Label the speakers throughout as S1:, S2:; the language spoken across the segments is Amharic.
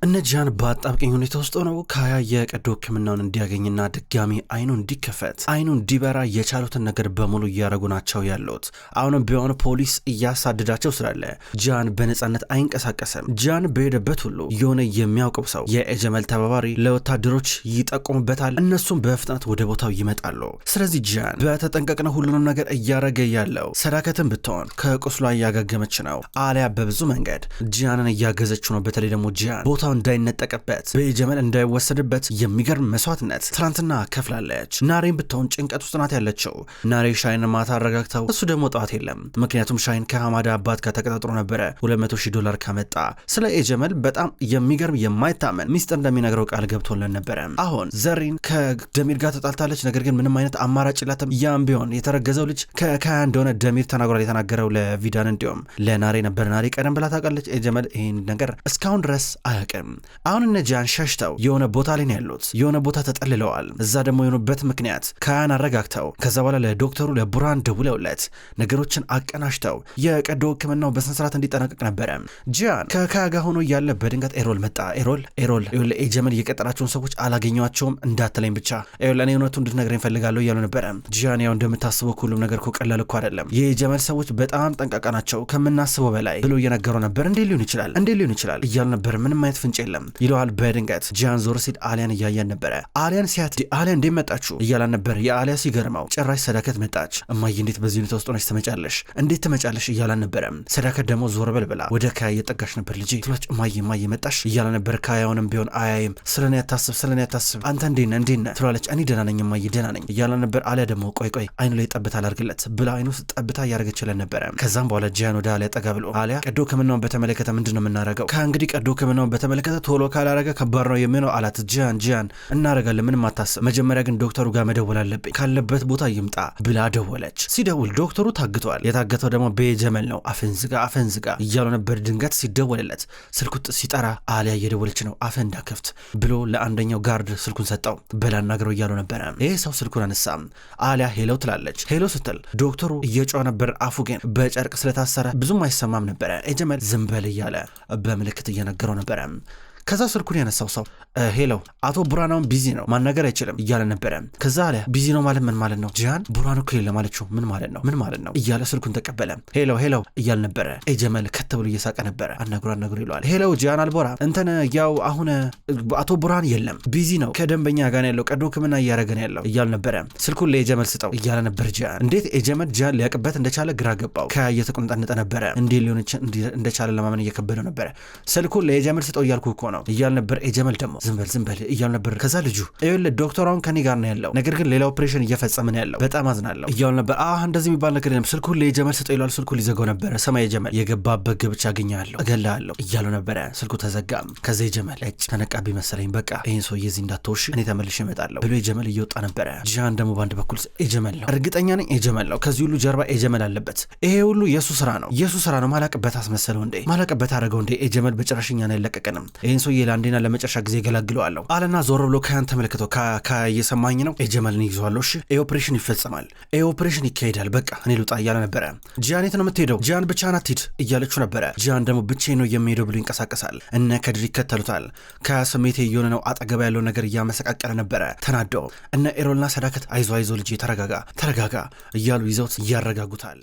S1: እነ ጂያን በአጣብቂኝ ሁኔታ ውስጥ ሆነው ካያ የቀዶ ሕክምናውን እንዲያገኝና ድጋሚ አይኑ እንዲከፈት አይኑ እንዲበራ የቻሉትን ነገር በሙሉ እያደረጉ ናቸው ያሉት። አሁንም ቢሆን ፖሊስ እያሳደዳቸው ስላለ ጂያን በነጻነት አይንቀሳቀስም። ጂያን በሄደበት ሁሉ የሆነ የሚያውቀው ሰው የኤጀመል ተባባሪ ለወታደሮች ይጠቁሙበታል። እነሱም በፍጥነት ወደ ቦታው ይመጣሉ። ስለዚህ ጂያን በተጠንቀቅነው ሁሉንም ነገር እያረገ ያለው ሰዳከትን ብትሆን ከቁስሏ እያገገመች ነው። አሊያ በብዙ መንገድ ጂያንን እያገዘችው ነው። በተለይ ደግሞ ጂያን ቦታው እንዳይነጠቅበት በኤጀመል እንዳይወሰድበት የሚገርም መስዋዕትነት ትናንትና ከፍላለች። ናሬን ብትሆን ጭንቀት ውስጥ ናት ያለችው። ናሬ ሻይን ማታ አረጋግተው እሱ ደግሞ ጠዋት የለም። ምክንያቱም ሻይን ከሐማዳ አባት ጋር ተቀጣጥሮ ነበረ $200,000 ካመጣ ስለ ኤጀመል በጣም የሚገርም የማይታመን ሚስጥር እንደሚነግረው ቃል ገብቶለን ነበረ። አሁን ዘሪን ከደሚር ጋር ተጣልታለች። ነገር ግን ምንም አይነት አማራጭ የላትም። ያም ቢሆን የተረገዘው ልጅ ከካያ እንደሆነ ደሚር ተናግሯል። የተናገረው ለቪዳን እንዲሁም ለናሬ ነበር። ናሬ ቀደም ብላ ታውቃለች። ኤጀመል ይህን ነገር እስካሁን ድረስ አያውቅም። አሁን እነ ጂያን ሸሽተው የሆነ ቦታ ላይ ነው ያሉት። የሆነ ቦታ ተጠልለዋል። እዛ ደግሞ የሆኑበት ምክንያት ካያን አረጋግተው ከዛ በኋላ ለዶክተሩ ለቡራን ደውለውለት ነገሮችን አቀናሽተው የቀዶ ሕክምናው በስነስርዓት እንዲጠናቀቅ ነበረ። ጂያን ከካያ ጋር ሆኖ እያለ በድንገት ኤሮል መጣ። ኤሮል ኤጀመል የቀጠራቸውን ሰዎች አላገኘኋቸውም እንዳትለኝ ብቻ እኔ እውነቱ እንድትነግረኝ እፈልጋለሁ እያሉ ነበረ። ጂያን ያው እንደምታስበው ሁሉም ነገር እኮ ቀላል እኮ አይደለም። የኤጀመል ሰዎች በጣም ጠንቃቃ ናቸው ከምናስበው በላይ ብሎ እየነገረው ነበር። እንዴት ሊሆን ይችላል እያሉ ነበር። ምንም አይነት ፍንጭ የለም ይለዋል። በድንገት ጂያን ዞር ሲል አሊያን እያያን ነበረ። አሊያን ሲያት አሊያ እንዴት መጣችሁ እያላን ነበር። የአሊያ ሲገርመው ጭራሽ ሰዳከት መጣች። እማዬ እንዴት በዚህ ሁኔታ ውስጥ ሆነሽ ትመጫለሽ እያላን ነበረ። ሰዳከት ደግሞ ዞር በል ብላ ወደ ካያ እየጠጋች ነበር። ልጄ ትሏች እማዬ መጣሽ እያላን ነበር። ካያውንም ቢሆን አያይም። ስለኔ ያታስብ አንተ እንዴት ነህ ትሏለች። እኔ ደህና ነኝ እማዬ ደህና ነኝ እያላን ነበር። አሊያ ደግሞ ቆይ አይኑ ላይ ጠብታ ላርግለት ብላ አይኑ ውስጥ ጠብታ እያረገችለን ነበረ። ከዛም በኋላ ጂያን ወደ አሊያ ጠጋ ብሎ አሊያ ቀዶ ሕክምናውን በተመለከተ ምንድነው የምናረገው? ከእንግዲህ ቀዶ ሕክምናውን በተመለከተ ቶሎ ካላረገ ከባድ ነው የሚሆነው አላት። ጂያን እናረጋለን ምንም አታስብ፣ መጀመሪያ ግን ዶክተሩ ጋር መደወል አለብኝ፣ ካለበት ቦታ ይምጣ ብላ ደወለች። ሲደውል ዶክተሩ ታግቷል። የታገተው ደግሞ በኤጀመል ነው። አፈን ዝጋ እያሉ ነበር። ድንገት ሲደወልለት ስልኩ ሲጠራ አሊያ እየደወለች ነው። አፈን እንዳከፍት ብሎ ለአንደኛው ጋርድ ስልኩን ሰጠው። በላናግረው እያሉ ነበረ። ይህ ሰው ስልኩን አነሳም። አሊያ ሄሎ ትላለች። ሄሎ ስትል ዶክተሩ እየጮኸ ነበር። አፉ ግን በጨርቅ ስለታሰረ ብዙም አይሰማም ነበረ። ኤጀመል ዝም በል እያለ በምልክት እየነገረው ነበረ። ከዛ ስልኩን ያነሳው ሰው ሄሎ አቶ ቡራናውን ቢዚ ነው ማናገር አይችልም እያለ ነበረ። ከዛ አሊያ ቢዚ ነው ማለት ምን ማለት ነው? ጂያን ቡራኑ እኮ የለም አለችው። ምን ማለት ነው እያለ ስልኩን ተቀበለ። ሄሎ እያለ ነበረ። ኤጀመል ከት ብሎ እየሳቀ ነበረ። አናግሩ ይለዋል። ሄሎ ጂያን አልቦራ እንተነ ያው አሁን አቶ ቡራን የለም ቢዚ ነው ከደንበኛ ጋር ያለው ቀዶ ሕክምና እያረገ ነው ያለው እያለ ነበረ። ስልኩን ለኤጀመል ስጠው እያለ ነበር ጂያን። እንዴት ኤጀመል ጂያን ሊያቅበት እንደቻለ ግራ ገባው። ከየተቆንጠነጠ ነበረ። እንዴት ሊሆን እንደቻለ ለማመን እየከበደው ነበረ። ስልኩን ለኤጀመል ስጠው እያልኩ እኮ ነው እያል ነበር። ኤጀመል ደግሞ ዝም በል እያል ነበር። ከዛ ልጁ ይኸውልህ ዶክተሯን ከኔ ጋር ነው ያለው፣ ነገር ግን ሌላ ኦፕሬሽን እየፈጸምን ያለው በጣም አዝናለሁ እያል ነበር። እንደዚህ የሚባል ነገር የለም ስልኩን ለኤጀመል ስጠው ይሏል። ስልኩ ሊዘጋው ነበረ። ሰማይ ኤጀመል የገባበት ገብቻ አገኛለሁ እገላለሁ እያሉ ነበረ። ስልኩ ተዘጋም። ከዛ ኤጀመል ተነቃቢ መሰለኝ በቃ ይህን ሰውዬ እዚህ እንዳትወሽ እኔ ተመልሼ እመጣለሁ ብሎ ኤጀመል እየወጣ ነበረ። ጂያን ደግሞ በአንድ በኩል ኤጀመል ነው እርግጠኛ ነኝ ኤጀመል ነው። ከዚህ ሁሉ ጀርባ ኤጀመል አለበት። ይሄ ሁሉ የሱ ስራ ነው ማላቅበት አስመሰለው እንዴ ማላቅበት አደረገው እንዴ ኤጀመል በጭራሽኛን አይለቀቀንም ይህን ሰውዬ ለአንዴና ለመጨረሻ ጊዜ ገላግለዋለሁ አለና ዞር ብሎ ካያን ተመልክቶ እየሰማኝ ነው ኤጀመልን ይዟለሁ። እሺ ኦፕሬሽን ይፈጸማል፣ ኦፕሬሽን ይካሄዳል፣ በቃ እኔ ልውጣ እያለ ነበረ። ጂያን የት ነው የምትሄደው? ጂያን ብቻህን አትሂድ እያለችው ነበረ። ጂያን ደግሞ ብቻዬን ነው የሚሄደው ብሎ ይንቀሳቀሳል። እነ ከድር ይከተሉታል። ከስሜቴ እየሆነ ነው አጠገባ ያለው ነገር እያመሰቃቀለ ነበረ። ተናደው እነ ኤሮልና ሰዳከት አይዞ ልጄ ተረጋጋ እያሉ ይዘውት እያረጋጉታል።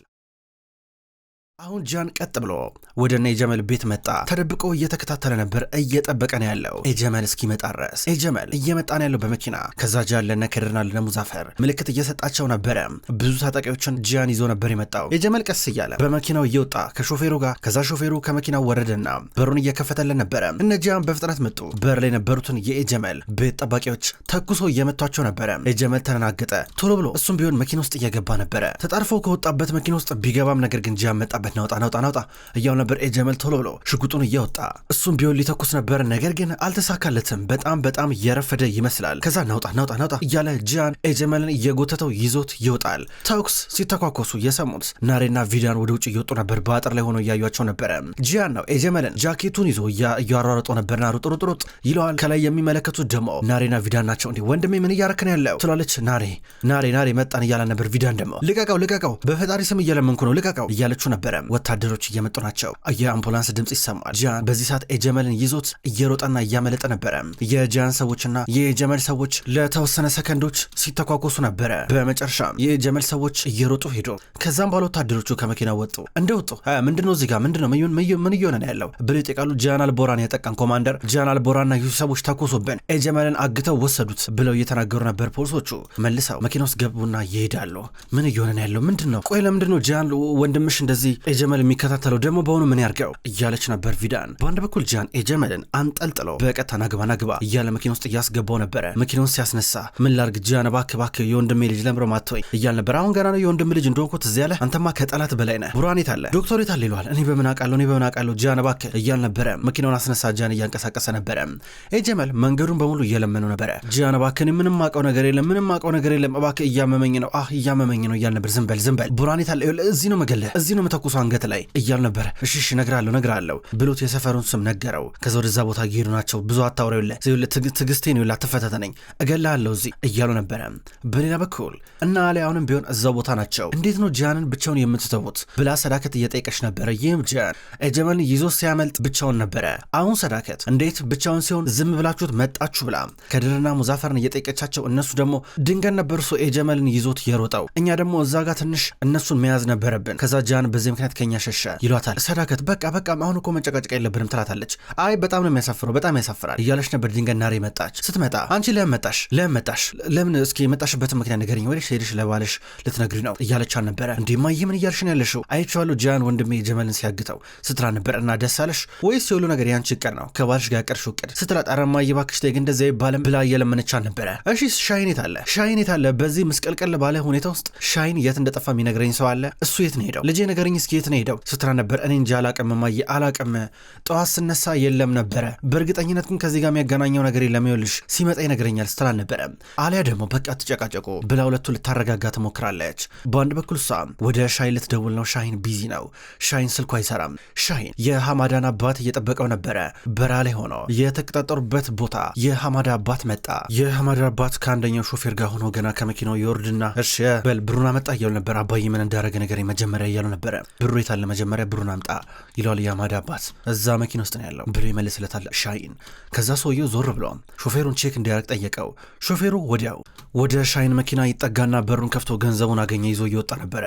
S1: አሁን ጂያን ቀጥ ብሎ ወደ እነ ኤጀመል ቤት መጣ። ተደብቆ እየተከታተለ ነበር፣ እየጠበቀ ነው ያለው ኤጀመል እስኪመጣ ድረስ። ኤጀመል እየመጣ ነው ያለው በመኪና። ከዛ ጂያን ለነ ከድርና ለነ ሙዛፈር ምልክት እየሰጣቸው ነበረ። ብዙ ታጣቂዎችን ጂያን ይዞ ነበር የመጣው። ኤጀመል ቀስ እያለ በመኪናው እየወጣ ከሾፌሩ ጋር። ከዛ ሾፌሩ ከመኪናው ወረደና በሩን እየከፈተለን ነበረ። እነ ጂያን በፍጥነት መጡ። በር ላይ የነበሩትን የኤጀመል ቤት ጠባቂዎች ተኩሶ እየመቷቸው ነበረ። ኤጀመል ተናገጠ። ቶሎ ብሎ እሱም ቢሆን መኪና ውስጥ እየገባ ነበረ። ተጣርፎ ከወጣበት መኪና ውስጥ ቢገባም ነገር ግን ጂያን መጣ። ናውጣ እያው ነበር። ኤጀመል ቶሎ ብሎ ሽጉጡን እያወጣ እሱም ቢሆን ሊተኩስ ነበር፣ ነገር ግን አልተሳካለትም። በጣም እየረፈደ ይመስላል። ከዛ ናውጣ እያለ ጂያን ኤጀመልን እየጎተተው ይዞት ይወጣል። ተኩስ ሲተኳኮሱ የሰሙት ናሬና ቪዳን ወደ ውጭ እየወጡ ነበር። በአጥር ላይ ሆኖ እያዩቸው ነበረ። ጂያን ነው ኤጀመልን ጃኬቱን ይዞ እያሯሯጦ ነበርና ሩጥ ይለዋል። ከላይ የሚመለከቱት ደግሞ ናሬና ቪዳን ናቸው። እንዴ ወንድሜ ምን እያረክን ያለው ትላለች። ናሬ መጣን እያለ ነበር። ቪዳን ደግሞ ልቀቀው በፈጣሪ ስም እየለመንኩ ነው ልቀቀው እያለችው ነበረ። ነበረ። ወታደሮች እየመጡ ናቸው። የአምቡላንስ ድምጽ ይሰማል። ጂያን በዚህ ሰዓት ኤጀመልን ይዞት እየሮጠና እያመለጠ ነበረ። የጂያን ሰዎችና የጀመል ሰዎች ለተወሰነ ሰከንዶች ሲተኳኮሱ ነበረ። በመጨረሻም የጀመል ሰዎች እየሮጡ ሄዶ ከዛም በኋላ ወታደሮቹ ከመኪና ወጡ። እንደወጡ ምንድነው እዚህ ጋር ምንድነው ምን እየሆነ ነው ያለው ብሎ ይጠይቃሉ። ጂያን አልቦራን ያጠቃን ኮማንደር ጂያን አልቦራና ይህ ሰዎች ተኮሱብን፣ ኤጀመልን አግተው ወሰዱት ብለው እየተናገሩ ነበር። ፖሊሶቹ መልሰው መኪና ውስጥ ገቡና ይሄዳሉ። ምን እየሆነ ነው ያለው? ምንድነው? ቆይ ለምንድነው ጂያን ወንድምሽ እንደዚህ ኤጀመል የሚከታተለው? ደግሞ በሆኑ ምን ያርገው እያለች ነበር ቪዳን። በአንድ በኩል ጂያን ኤጀመልን አንጠልጥሎ በቀጥታ ናግባ እያለ መኪና ውስጥ እያስገባው ነበረ። መኪናውን ሲያስነሳ ምን ላርግ ጂያን እባክህ የወንድሜ ልጅ ለምሮ ማጥቶኝ እያል ነበር። አሁን ገና ነው የወንድም ልጅ እንደሆንኩት እዚህ ያለ አንተማ ከጠላት በላይ ነህ። ቡራን የት አለ? ዶክተር የት አለ ይለዋል። እኔ በምን አውቃለሁ ጂያን እባክህ እያል ነበረ። መኪናውን አስነሳ። ጂያን እያንቀሳቀሰ ነበረ። ኤጀመል መንገዱን በሙሉ እየለመነው ነበረ። ጂያን እባክህ ምንም አውቀው ነገር የለም እባክህ እያመመኝ ነው እያል ነበር። ዝም በል ቡራን የት አለ? እዚህ ነው መገለህ፣ እዚህ ነው መተኩሱ አንገት ላይ እያል ነበረ። እሺ እነግርሃለሁ ብሎት የሰፈሩን ስም ነገረው። ከዛ ወደዛ ቦታ እየሄዱ ናቸው። ብዙ አታውሬው ትዕግስቴን ይኸውልህ አትፈተተነኝ እገላለሁ እዚህ እያሉ ነበረ። በሌላ በኩል እና አሊያ አሁንም ቢሆን እዛው ቦታ ናቸው። እንዴት ነው ጂያንን ብቻውን የምትተዉት ብላ ሰዳከት እየጠየቀች ነበረ። ይህም ጂያን ኤጀመልን ይዞ ሲያመልጥ ብቻውን ነበረ። አሁን ሰዳከት እንዴት ብቻውን ሲሆን ዝም ብላችሁት መጣችሁ ብላ ከድርና ሙዛፈርን እየጠየቀቻቸው፣ እነሱ ደግሞ ድንገት ነበር እሱ ኤጀመልን ይዞት የሮጠው። እኛ ደግሞ እዛ ጋር ትንሽ እነሱን መያዝ ነበረብን። ከዛ ጂያን በዚህ ምክንያት ከኛ ሸሸ ይሏታል። ሰዳከት በቃ አሁን እኮ መጨቃጨቅ የለብንም ትላታለች። አይ በጣም ነው የሚያሳፍረው፣ በጣም ያሳፍራል እያለች ነበር። ድንገት ናሬ መጣች። ስትመጣ አንቺ ለምን እስኪ የመጣሽበትን ምክንያት ንገሪኝ፣ ወይስ ሄድሽ ለባልሽ ልትነግሪ ነው እያለች አልነበረ? እንዴ ማየ ምን እያልሽ ነው ያለሽው? አይቼዋለሁ ጂያን ወንድሜ ኤጀመልን ሲያግተው ስትላ ነበር። እና ደስ አለሽ ወይስ የሁሉ ነገር ያንቺ እቅድ ነው ከባልሽ ጋር ያቀርሽው እቅድ ስትላት፣ ኧረ እማዬ እባክሽ ተይ እንደዚያ ይባልም ብላ እየለመነች ነበረ። እሺ ሻሂን የት አለ? በዚህ ምስቀልቀል ባለ ሁኔታ ውስጥ ሻሂን የት እንደጠፋ የሚነግረኝ ሰው አለ? እሱ የት ነው ሄደው? ልጄ ነገርኝ እስኪ የት ነው ሄደው ስትላ ነበር። እኔ እንጂ አላቅም እማዬ አላቅም፣ ጠዋት ስነሳ የለም ነበረ። በእርግጠኝነት ግን ከዚህ ጋር የሚያገናኘው ነገር የለም፣ ይኸውልሽ ሲመጣ ይነግረኛል ስትላ ነበረ። አሊያ ደግሞ በቃ ተጨቃጨቁ ብላ ሁለቱ ልታረጋጋ ትሞክራለች። በአንድ በኩል እሷ ወደ ሻሂን ልትደውል ነው። ሻሂን ቢዚ ነው። ሻሂን ስልኩ አይሰራም። ሻሂን የሐማዳን አባት እየጠበቀው ነበረ። በራ ላይ ሆኖ የተቀጣጠሩበት ቦታ የሐማዳ አባት መጣ። የሐማዳ አባት ከአንደኛው ሾፌር ጋር ሆኖ ገና ከመኪናው ይወርድና እሺ በል ብሩን አመጣ እያሉ ነበር። አባዬ ምን እንዳረገ ነገር መጀመሪያ እያሉ ነበረ። ብሩ የታለ? መጀመሪያ ብሩን አምጣ ይለዋል የሐማዳ አባት። እዛ መኪና ውስጥ ነው ያለው ብሎ ይመልስለታል ሻሂን። ከዛ ሰውየው ዞር ብሎ ሾፌሩን ቼክ እንዲያደርግ ጠየቀው። ሾፌሩ ወዲያው ወደ ሻሂን መኪና ይጠጋና በሩን ከፍቶ ገንዘቡን አገኘ። ይዞ እየወጣ ነበረ።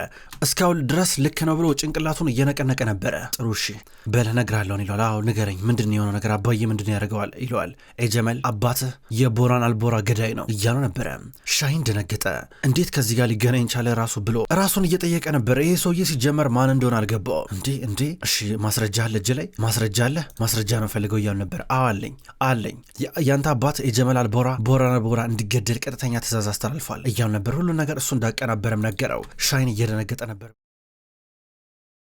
S1: እስካሁን ድረስ ልክ ነው ብሎ ጭንቅላቱን እየነቀነቀ ነበረ። ጥሩ እሺ በል እነግርሃለሁ ይለዋል። አዎ ንገረኝ፣ ምንድን የሆነው ነገር? አባዬ ምንድን ያደርገዋል ይለዋል። ኤጀመል አባትህ የቦራን አልቦራ ገዳይ ነው እያሉ ነበረ። ሻሂን ደነገጠ። እንዴት ከዚህ ጋር ሊገናኝ ቻለ ራሱ ብሎ ራሱን እየጠየቀ ነበረ። ይሄ ሰውዬ ሲጀመር ማን እንደሆነ አልገባው። እንዴ እሺ ማስረጃ አለ እጅ ላይ? ማስረጃ ነው ፈልገው እያሉ ነበር። አዎ አለኝ ያንተ አባት ኤጀመል ቦራን አልቦራ እንዲገደል ቀጥተኛ ትእዛዝ አስተላልፏል እያሉ ነበር። ሁሉ ነገር እሱ እንዳቀናበረም ነገረው። ሻሂን እየደነገጠ ነበር።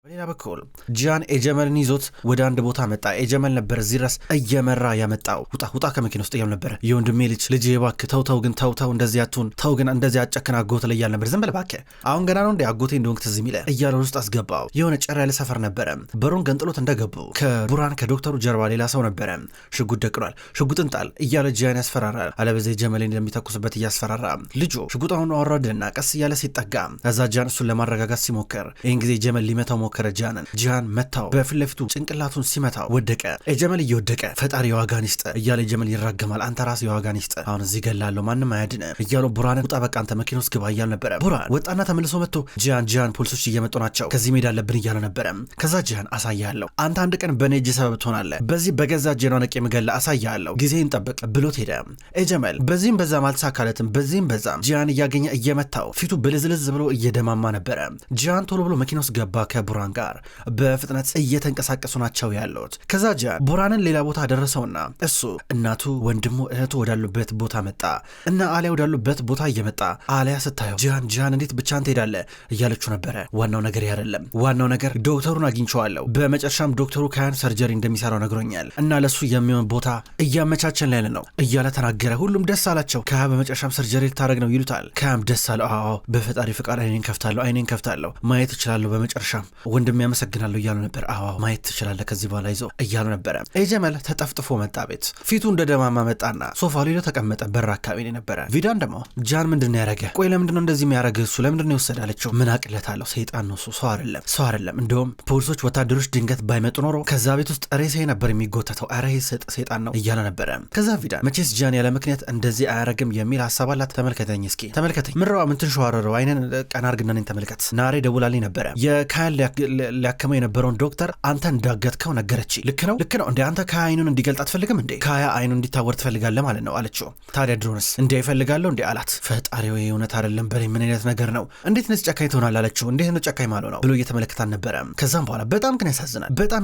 S1: በሌላ በኩል ጂያን ኤጀመልን ይዞት ወደ አንድ ቦታ መጣ። ኤጀመል ነበር እዚህ ድረስ እየመራ ያመጣው። ውጣ ከመኪና ውስጥ እያሉ ነበር። የወንድሜ ልጅ እባክህ ተው ግን እንደዚህ አትሁን፣ ተው ግን እንደዚህ አጨክን አጎት ላይ እያሉ ነበር። ዝም በል እባክህ አሁን ገና ነው እንደ አጎቴ እንደሆንክ ትዝ የሚልህ እያለ ውስጥ አስገባው። የሆነ ጭር ያለ ሰፈር ነበረ። በሩን ገንጥሎት እንደገቡ ከቡራን ከዶክተሩ ጀርባ ሌላ ሰው ነበረ። ሽጉጥ ደቅኗል። ሽጉጥን ጣል እያለ ጂያን ያስፈራራል። አለበለዚያ ኤጀመልን እንደሚተኩስበት እያስፈራራ ልጁ ሽጉጣውን አወረደና ቀስ እያለ ሲጠጋ እዛ ጂያን እሱን ለማረጋጋት ሲሞክር ይህን ጊዜ ኤጀመል ሊመታው ሞከረ። ጂያን መታው። በፊት ለፊቱ ጭንቅላቱን ሲመታው ወደቀ። ኤጀመል እየወደቀ ፈጣሪ የዋጋን ይስጥ እያለ ኤጀመል ይራገማል። አንተ ራስ የዋጋን ይስጥ፣ አሁን እዚህ ገላለሁ፣ ማንም አያድን እያሉ ቡራን ውጣ በቃ አንተ መኪና ውስጥ ግባ እያሉ ነበረ። ቡራን ወጣና ተመልሶ መጥቶ ጂያን ፖሊሶች እየመጡ ናቸው፣ ከዚህ ሜዳ አለብን እያለ ነበረ። ከዛ ጂያን አሳያለሁ፣ አንተ አንድ ቀን በኔ እጅ ሰበብ ትሆናለህ፣ በዚህ በገዛ እጄ ነው ነቄ የምገላ አሳያለሁ፣ ጊዜን ጠብቅ ብሎት ሄደ። ኤጀመል በዚህም በዛም አልተሳካለትም። በዚህም በዛም ጂያን እያገኘ እየመታው ፊቱ ብልዝልዝ ብሎ እየደማማ ነበረ። ጂያን ቶሎ ብሎ መኪና ውስጥ ገባ። ከቡራን ጋር በፍጥነት እየተንቀሳቀሱ ናቸው ያሉት። ከዛ ጂያን ቡራንን ሌላ ቦታ ደረሰውና እሱ እናቱ ወንድሙ እህቱ ወዳሉበት ቦታ መጣ እና አሊያ ወዳሉበት ቦታ እየመጣ አሊያ ስታየው ጂያን እንዴት ብቻህን ትሄዳለህ እያለችው ነበረ። ዋናው ነገር አይደለም፣ ዋናው ነገር ዶክተሩን አግኝቼዋለሁ። በመጨረሻም ዶክተሩ ካያን ሰርጀሪ እንደሚሰራው ነግሮኛል እና ለሱ የሚሆን ቦታ እያመቻቸን ላይ ነው እያለ ተናገረ። ሁሉም ደስ አላቸው። ካያ በመጨረሻም ሰርጀሪ ልታደርግ ነው ይሉታል። ካያም ደስ አለው። አዎ በፈጣሪ ፍቃድ አይኔን ከፍታለሁ ማየት እችላለሁ በመጨረሻም ወንድም ያመሰግናለሁ እያሉ ነበር። አዎ ማየት ትችላለህ ከዚህ በኋላ ይዞ እያሉ ነበረ። ኤጀመል ተጠፍጥፎ መጣ ቤት ፊቱ እንደደማማ መጣና ሶፋ ላይ ተቀመጠ። በር አካባቢ ላይ ነበረ። ቪዳን ደግሞ ጃን ምንድነው ያረገ? ቆይ ለምንድነው እንደዚህ የሚያረግ? እሱ ለምንድነው ይወሰዳለችው? ምን አቅለታለሁ? ሰይጣን ነው እሱ፣ ሰው አይደለም። እንደውም ፖሊሶች ወታደሮች ድንገት ባይመጡ ኖሮ ከዛ ቤት ውስጥ ሬሴ ነበር የሚጎተተው። አረ ሰይጣን ነው እያለ ነበረ። ከዛ ቪዳን መቼስ ጃን ያለ ምክንያት እንደዚህ አያረግም የሚል ሐሳብ አላት። ተመልከተኝ እስኪ ተመልከተኝ፣ ምንረዋ ምን ትንሸዋረረው? አይነን ቀና አርግና ነኝ ተመልከት። ናሬ ደውላልኝ ነበረ። የካያን ሊያከመው የነበረውን ዶክተር አንተ እንዳገትከው ነገረች። ልክ ነው እንዴ? አንተ ካያ አይኑን እንዲገልጥ አትፈልግም እንዴ? ካያ አይኑን እንዲታወር ትፈልጋለህ ማለት ነው አለችው። ታዲያ ድሮንስ እንዴ ይፈልጋለሁ እንዴ አላት። ፈጣሪው እውነት አይደለም በለኝ፣ ምን አይነት ነገር ነው? እንዴት ነስ ጨካኝ ትሆናለህ አለችው። እንዴት ነው ጨካኝ ማለት ነው ብሎ እየተመለከታን ነበረ። ከዛም በኋላ በጣም ግን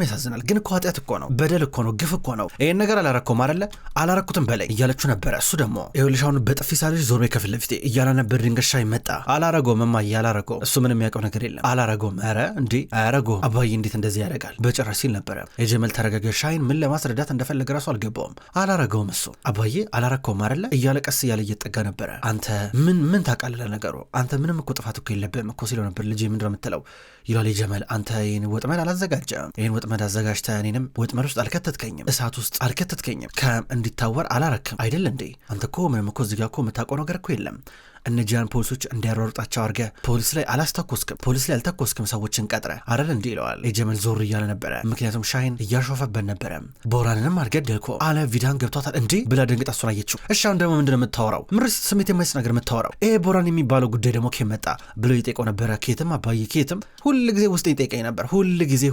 S1: ያሳዝናል። ግን እኮ ኃጢአት እኮ ነው፣ በደል እኮ ነው፣ ግፍ እኮ ነው። ይሄን ነገር አላረኩም አይደለ? አላረኩትም በላይ እያለችው ነበረ። እሱ ደግሞ ይኸውልሽ አሁን በጥፊ ሳልሽ ዞር ከፊት ለፊቴ እያለ ነበር። ድንገሻ ይመጣ አላረገውም እማዬ አላረገውም። እሱ ምንም የሚያውቀው ነገር የለም አላረገውም። ኧረ እንዴ አያረገውም አባዬ እንዴት እንደዚህ ያደርጋል በጭራሽ ሲል ነበረ። የጀመል ተረጋጋ። ሻይን ምን ለማስረዳት እንደፈለገ ራሱ አልገባውም። አላረገውም እሱ አባዬ አላረከውም አይደለ እያለ ቀስ እያለ እየጠጋ ነበረ። አንተ ምን ታውቃለህ ነገሩ? አንተ ምንም እኮ ጥፋት እኮ የለብህም እኮ ሲለው ነበር። ልጄ ምንድን ነው የምትለው ይሏል የጀመል። አንተ ይህን ወጥመድ አላዘጋጀም። ይህን ወጥመድ አዘጋጅተህ እኔንም ወጥመድ ውስጥ አልከተትከኝም፣ እሳት ውስጥ አልከተትከኝም፣ እንዲታወር አላረክም አይደል እንዴ? አንተ እኮ ምንም እኮ እዚህ ጋር እኮ የምታውቀው ነገር እኮ የለም። እነጃን ፖሊሶች እንዲያሯሩጣቸው አድርገህ ፖሊስ ላይ አልተኮስክም ሰዎችን ቀጥረ አይደል እንዴ ይለዋል። የጀመል ዞር እያለ ነበረ። ምክንያቱም ሻይን እያሾፈበት ነበረ። ቦራንንም አልገደልኮ አለ። ቪዳን ገብቷታል እንዴ ብላ ደንግጣ እሱን አየችው። እሺ አሁን ደግሞ ምንድን ነው የምታወራው? ምርስ ስሜት የማይስ ነገር የምታወራው? ይሄ ቦራን የሚባለው ጉዳይ ደግሞ ከየት መጣ ብሎ ይጠይቀው ነበረ። ኬትም አባዬ ኬትም ሁል ጊዜ ውስጤ ይጠይቀኝ ነበር። ሁል ጊዜ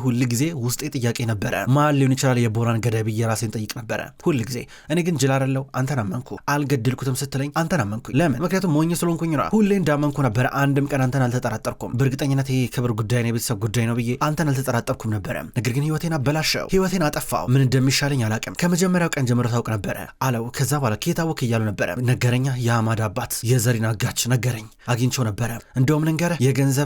S1: ውስጤ ጥያቄ ነበረ። ማን ሊሆን ይችላል የቦራን ገዳይ ብዬ ራሴን ጠይቅ ነበረ ሁል ጊዜ። እኔ ግን ጅል አይደለሁ። አንተን አመንኩ። አልገደልኩትም ስትለኝ አንተን አመንኩ። ለምን? ምክንያቱም ሞኝ ስለሆንኩኝ ነው። ሁሌ እንዳመንኩ ነበረ። አንድም ቀን አንተን አልተጠራጠርኩም። በእርግጠኝነት ይሄ ክብር ጉዳይ ነው፣ የቤተሰብ ጉዳይ ነው ብዬ አንተን አልተጠራጠርኩም ነበረ። ነገር ግን ህይወቴን አበላሸው፣ ህይወቴን አጠፋው። ምን እንደሚሻለኝ አላቅም። ከመጀመሪያው ቀን ጀምሮ ታውቅ ነበረ አለው። ከዛ በኋላ ከየታወክ እያሉ ነበረ። ነገረኛ የአማድ አባት የዘሪን አጋች ነገረኝ። አግኝቼው ነበረ። እንደውም ልንገርህ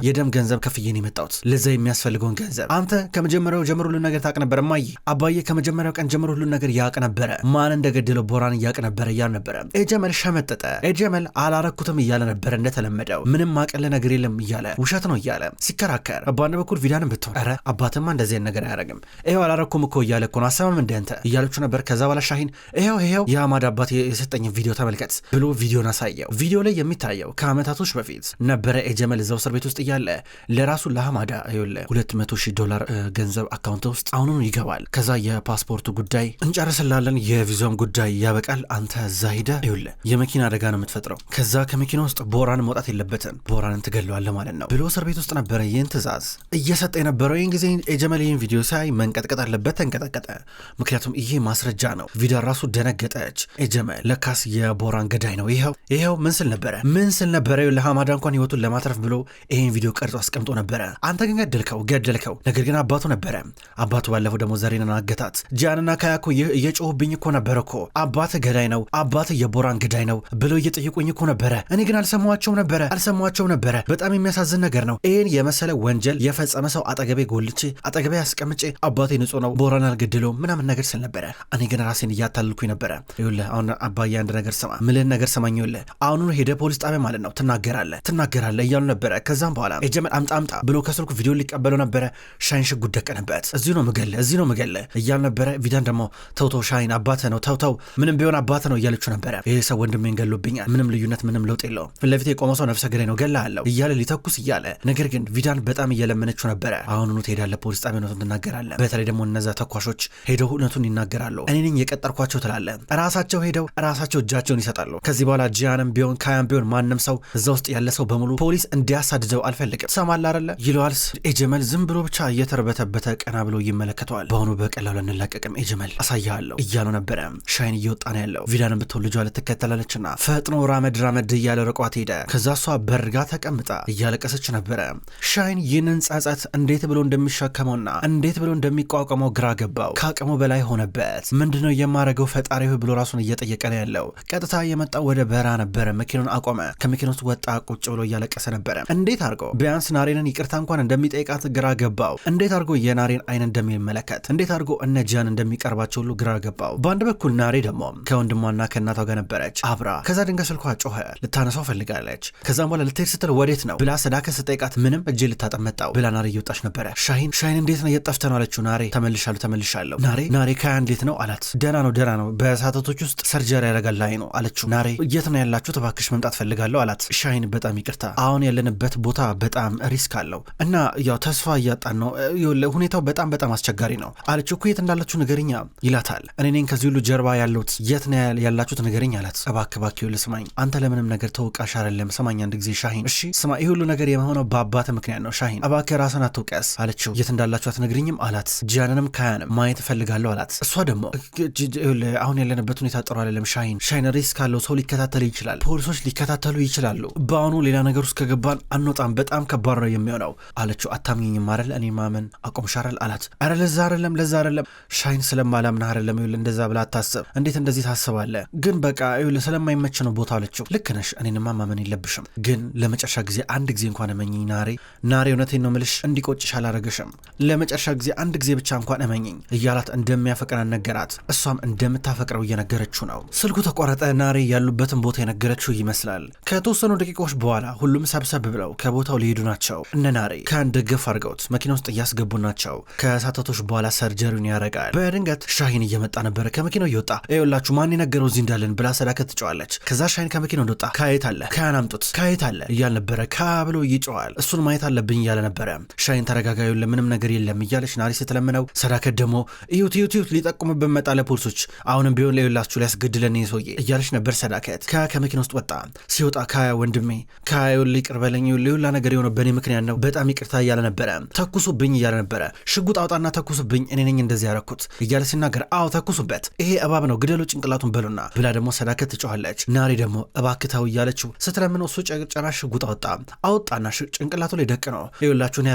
S1: የደም ገንዘብ ከፍዬን የመጣሁት ለዛ የሚያስፈልገውን ገንዘብ። አንተ ከመጀመሪያው ጀምሮ ሁሉን ነገር ታውቅ ነበረ እማዬ። አባዬ ከመጀመሪያው ቀን ጀምሮ ሁሉን ነገር ያውቅ ነበረ። ማን እንደገደለው ቦራን ያውቅ ነበረ እያሉ ነበረ። ኤጀመል ሸመጠጠ። ኤጀመል አላረኩትም እያለ ነበረ እንደተለመደው። ምንም ማቀለ ነገር የለም እያለ ውሸት ነው እያለ ሲከራከር፣ በአንድ በኩል ቪዳንም ብትሆን ኧረ አባትማ እንደዚህ ነገር አያረግም ይሄው አላረኩም እኮ እያለ እኮ ነው አሰማም እንደንተ እያለች ነበር። ከዛ በኋላ ሻሂን ይሄው የአማድ አባት የሰጠኝ ቪዲዮ ተመልከት ብሎ ቪዲዮን አሳየው። ቪዲዮ ላይ የሚታየው ከአመታቶች በፊት ነበረ። ኤጀመል እዛው እስር ቤት ውስጥ እያለ ለራሱ ለአማዳ $200,000 ገንዘብ አካውንት ውስጥ አሁኑኑ ይገባል። ከዛ የፓስፖርቱ ጉዳይ እንጨርስላለን፣ የቪዛም ጉዳይ ያበቃል። አንተ እዛ ሄደህ የመኪና አደጋ ነው የምትፈጥረው። ከዛ ከመኪና ውስጥ ቦራን መውጣት የለበትም፣ ቦራንን ትገለዋለህ ማለት ነው ብሎ እስር ቤት ውስጥ ነበረ ይህን ትእዛዝ እየሰጠ የነበረው። ይህን ጊዜ ኤጀመል ይህን ቪዲዮ ሳይ መንቀጥቀጥ አለበት፣ ተንቀጠቀጠ። ምክንያቱም ይሄ ማስረጃ ነው። ቪዳ ራሱ ደነገጠች። ኤጀመል ለካስ የቦራን ገዳይ ነው። ይኸው ምን ስል ነበረ ለሐማዳ እንኳን ህይወቱን ለማትረፍ ብሎ ይህን ቪዲዮ ቀርጾ አስቀምጦ ነበረ። አንተ ግን ገደልከው። ነገር ግን አባቱ ነበረ። አባቱ ባለፈው ደግሞ ዘሬንን አገታት። ጃንና ካያኮ እየጮሁብኝ እኮ ነበረ እኮ አባት ገዳይ ነው፣ አባት የቦራን ገዳይ ነው ብለው እየጠየቁኝ እኮ ነበረ። እኔ ግን አልሰማቸውም ነበረ። በጣም የሚያሳዝን ነገር ነው። ይህን የመሰለ ወንጀል የፈጸመ ሰው አጠገቤ አስቀምጬ አባቴ ንጹህ ነው፣ ቦራን አልገደለውም ምናምን ነገር ስል ነበረ። እኔ ግን ራሴን እያታልኩኝ ነበረ። ይኸውልህ አሁን አባዬ አንድ ነገር ስማ፣ ምልህን ነገር ሰማኝ። ይኸውልህ አሁኑኑ ሄደህ ፖሊስ ጣቢያ ማለት ነው ትናገራለህ እያሉ ነበረ። ከዛም በኋላ ኤጀመል አምጣ ብሎ ከስልኩ ቪዲዮ ሊቀበለው ነበረ። ሻይን ሽጉጥ ደቀነበት። እዚህ ነው ምገለህ እያሉ ነበረ። ቪዳን ደግሞ ተው ሻይን አባትህ ነው፣ ተው ምንም ቢሆን አባትህ ነው እያለችው ነበረ። ይሄ ሰው ወንድሜን ገሎብኛል፣ ምንም ልዩነት ምንም ለውጥ የለውም፣ ፊት ለፊት የቆመው ሰው ነፍሰ ገዳይ ነው ገላለሁ እያለ ሊተኩስ እያለ፣ ነገር ግን ቪዳን በጣም እየለመነችው ነበረ። አሁኑኑ ትሄዳለህ ፖሊስ ጣቢያ እውነቱን ትናገራለህ። በተለይ ደግሞ እነዛ ተኳሾች ሄደው እውነቱን ይናገራሉ። እኔ ነኝ የቀጠርኳቸው ትላለህ። ራሳቸው ሄደው ራሳቸው እጃቸውን ይሰጣሉ። ከዚህ በኋላ ጂያንም ቢሆን ካያም ቢሆን ማንም ሰው እዛ ውስጥ ያለ ሰው በሙሉ ፖሊስ እንዲያሳድደው አልፈልግም ሰማላ አይደለ ይለዋል። ኤጀመል ዝም ብሎ ብቻ እየተርበተበተ ቀና ብሎ ይመለከተዋል። በአሁኑ በቀላሉ እንላቀቅም ኤጀመል አሳያለሁ እያሉ ነበረ። ሻይን እየወጣ ነው ያለው። ቪዳንን ብትሆን ልጇ ልትከተላለችና ፈጥኖ ራመድ እያለ ርቋት ሄደ። ከዛ እሷ በርጋ ተቀምጣ እያለቀሰች ነበረ። ሻይን ይህንን ጸጸት እንዴት ብሎ እንደሚሸከመውና እንዴት ብሎ እንደሚቋቋመው ግራ ገባው። ከአቅሙ በላይ ሆነበት። ምንድነው የማረገው ፈጣሪ ብሎ ራሱን እየጠየቀ ነው ያለው። ቀጥታ የመጣው ወደ በራ ነበረ። መኪናውን አቆመ። ከመኪና ውስጥ ወጣ። ቁጭ ብሎ እያለቀሰ ነበረ። እንዴት አድርጎ ቢያንስ ናሬንን ይቅርታ እንኳን እንደሚጠይቃት ግራ ገባው። እንዴት አድርጎ የናሬን አይን እንደሚመለከት፣ እንዴት አድርጎ እነ ጃን እንደሚቀርባቸው ሁሉ ግራ ገባው። በአንድ በኩል ናሬ ደግሞ ከወንድሟና ከእናቷ ጋር ነበረች አብራ። ከዛ ድንገት ስልኳ ጮኸ። ልታነሳ ልታነሳው ፈልጋለች። ከዛም በኋላ ልትሄድ ስትል ወዴት ነው ብላ ሰዳከት ስጠይቃት ምንም እጄ ልታጠብ መጣው ብላ ናሬ እየወጣች ነበረ። ሻሂን እንዴት ነው የጠፍተ ነው አለችው። ናሬ ተመልሻለሁ። ናሬ ካያ እንዴት ነው አላት። ደህና ነው በሳተቶች ውስጥ ሰርጀሪ ያደርጋል ላይ ነው አለችው። ናሬ የት ነው ያላችሁት እባክሽ መምጣት ፈልጋለሁ አላት። ሻሂን በጣም ይቅርታ አሁን ያለንበት ቦታ በጣም ሪስክ አለው እና ያው ተስፋ እያጣን ነው ሁኔታው በጣም አስቸጋሪ ነው አለችው። እኮ የት እንዳላችሁ ንገረኛ ይላታል። እኔ ነኝ ከዚህ ሁሉ ጀርባ ያለሁት የት ነው ያላችሁት ንገረኝ አላት። እባክህ ልስማኝ አንተ ለምንም ነገር ተወቃሽ አይደለም ስማኝ አንድ ጊዜ ሻሂን እሺ ስማ ይህ ሁሉ ነገር የሆነው በአባተ ምክንያት ነው ሻሂን እባክህ ራስን አትውቀስ አለችው። የት እንዳላችሁ አትነግሪኝም አላት። ጂያንንም ካያንም ማየት እፈልጋለሁ አላት። እሷ ደግሞ አሁን ያለንበት ሁኔታ ጥሩ አይደለም ሻሂን ሪስክ አለው ሰው ሊከታተል ይችላል ፖሊሶች ሊከታተሉ ይችላሉ በአሁኑ ሌላ ነገር ውስጥ ከገባን አንወጣም በጣም ከባድ ነው የሚሆነው አለችው። አታምኚኝም አይደል እኔ ማመን አቆምሻል አላት። አረ ለዛ አይደለም ሻሂን ስለማላምና አይደለም እንደዛ ብላ አታስብ እንዴት እንደዚህ ታስባለህ ግን በቃ ስለማይመች ነው ቦታ አለችው። ልክ ነሽ እኔንማ ማመን የለብሽም ግን ለመጨረሻ ጊዜ አንድ ጊዜ እንኳን እመኚኝ ናሬ እውነቴን ነው ምልሽ እንዲቆጭሽ አላረገሽም ለመጨረሻ ጊዜ አንድ ጊዜ ብቻ እንኳን እመኚኝ እያላት እንደሚያፈቅራት ነገራት። እሷም እንደምታፈቅረው እየነገረችው ነው። ስልኩ ተቋረጠ። ናሬ ያሉበትን ቦታ የነገረችው ይመስላል። ከተወሰኑ ደቂቃዎች በኋላ ሁሉም ሰብሰብ ብለው ከቦታው ሊሄዱ ናቸው። እነ ናሬ ከአንድ ገፍ አድርገውት መኪና ውስጥ እያስገቡ ናቸው። ከሳተቶች በኋላ ሰርጀሪውን ያረጋል። በድንገት ሻሂን እየመጣ ነበረ ከመኪናው እየወጣ ይኸውላችሁ ማን የነገረው እዚህ እንዳለን ብላ ሰዳከት ትጨዋለች። ከዛ ሻሂን ከመኪናው እንደወጣ ካየት አለ ካያን አምጡት ካየት አለ እያል ነበረ። ብሎ ይጨዋል። እሱን ማየት አለብኝ እያለ ነበረ። ሻሂን ተረጋጋዩ ለምንም ነገር የለም እያለች ናሬ ስትለምነው ሰዳከት ደግሞ እዩት ሊጠቁምብን መጣ ለፖሊሶች አሁንም ቢሆን ላይላችሁ ሊያስገድለን ሰውዬ እያለች ነበር ሰዳከት። ከመኪና ውስጥ ወጣ። ሲወጣ ካያ ወንድሜ ካያ ይቅር በለኝ ሁላ ነገር የሆነው በእኔ ምክንያት ነው በጣም ይቅርታ እያለ ነበረ። ተኩሱብኝ እያለ ነበረ። ሽጉጥ አውጣና ተኩሱብኝ እኔ ነኝ እንደዚህ ያረኩት እያለ ሲናገር አዎ ተኩሱበት ይሄ እባብ ነው ግደሉ ጭንቅላቱን በሉና ብላ ደግሞ ሰዳከት ትጮኻለች። ናሬ ደግሞ እባክታው እያለችው ስትለምነው እሱ ጨራሽ ሽጉጥ አወጣና ጭንቅላቱ ላይ ደቅ ነው ይኸውላችሁ እኔ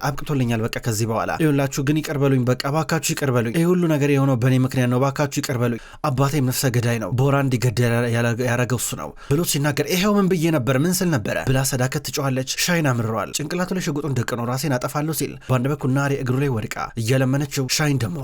S1: አብቅቶልኛል በቃ ከዚህ በኋላ ይኸውላችሁ ግን ይቅር በሉኝ በቃ ባካችሁ ይቅር በሉኝ ይሄ ሁሉ ነገር የሆነው በእኔ ምክንያት ነው ባካችሁ ይቅር በሉኝ አባቴም ነፍሰ ገዳይ ነው ቦራ እንዲገደል ያረገው እሱ ነው ብሎ ሲናገር ይሄው ምን ብዬ ነበር ምን ስል ነበረ ብላ ሰዳከት ትጮኻለች። ሻሂን አምርሯል። ጭንቅላቱ ላይ ሽጉጡን ደቅ ነው ራሴን አጠፋለሁ ሲል በአንድ በኩል ናሬ እግሩ ላይ ወድቃ እየለመነችው ሻሂን ደግሞ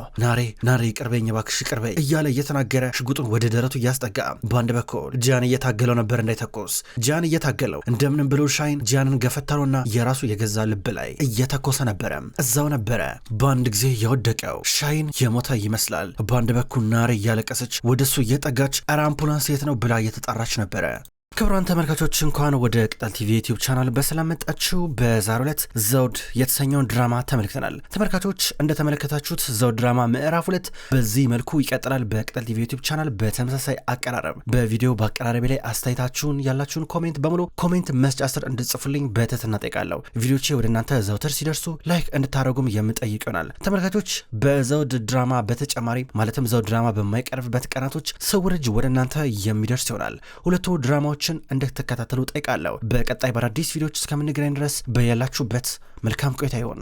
S1: ናሬ ይቅር በይኝ እባክሽ ይቅር በይ እያለ እየተናገረ ሽጉጡን ወደ ደረቱ እያስጠጋ በአንድ በኩል ጂያን እየታገለው ነበር እንዳይተኮስ ጂያን እየታገለው እንደምንም ብሎ ሻሂን ጂያንን ገፈታሮና የራሱ የገዛ ልብ ላይ እየተኮሰ ነበረ። እዛው ነበረ በአንድ ጊዜ የወደቀው ሻሂን የሞተ ይመስላል። በአንድ በኩል ናሬ እያለቀሰች ወደሱ እየጠጋች ኧረ አምቡላንስ የት ነው ብላ እየተጣራች ነበረ። ክቡራን ተመልካቾች እንኳን ወደ ቅጠል ቲቪ ዩቲዩብ ቻናል በሰላም መጣችሁ። በዛሬው ዕለት ዘውድ የተሰኘውን ድራማ ተመልክተናል። ተመልካቾች እንደተመለከታችሁት ዘውድ ድራማ ምዕራፍ 2 በዚህ መልኩ ይቀጥላል። በቅጠል ቲቪ ዩቲዩብ ቻናል በተመሳሳይ አቀራረብ በቪዲዮ በአቀራረቤ ላይ አስተያየታችሁን ያላችሁን ኮሜንት በሙሉ ኮሜንት መስጫ ስር እንድጽፉልኝ በትህትና ጠይቃለሁ። ቪዲዮቼ ወደ እናንተ ዘውትር ሲደርሱ ላይክ እንድታደርጉም የምጠይቅ ይሆናል። ተመልካቾች በዘውድ ድራማ በተጨማሪ ማለትም ዘውድ ድራማ በማይቀርብበት ቀናቶች ስውር እጅ ወደ እናንተ የሚደርስ ይሆናል። ሁለቱ ድራማዎች እንድትከታተሉ ጠይቃለሁ። በቀጣይ በአዳዲስ ቪዲዮዎች እስከምንገናኝ ድረስ በያላችሁበት መልካም ቆይታ ይሆን።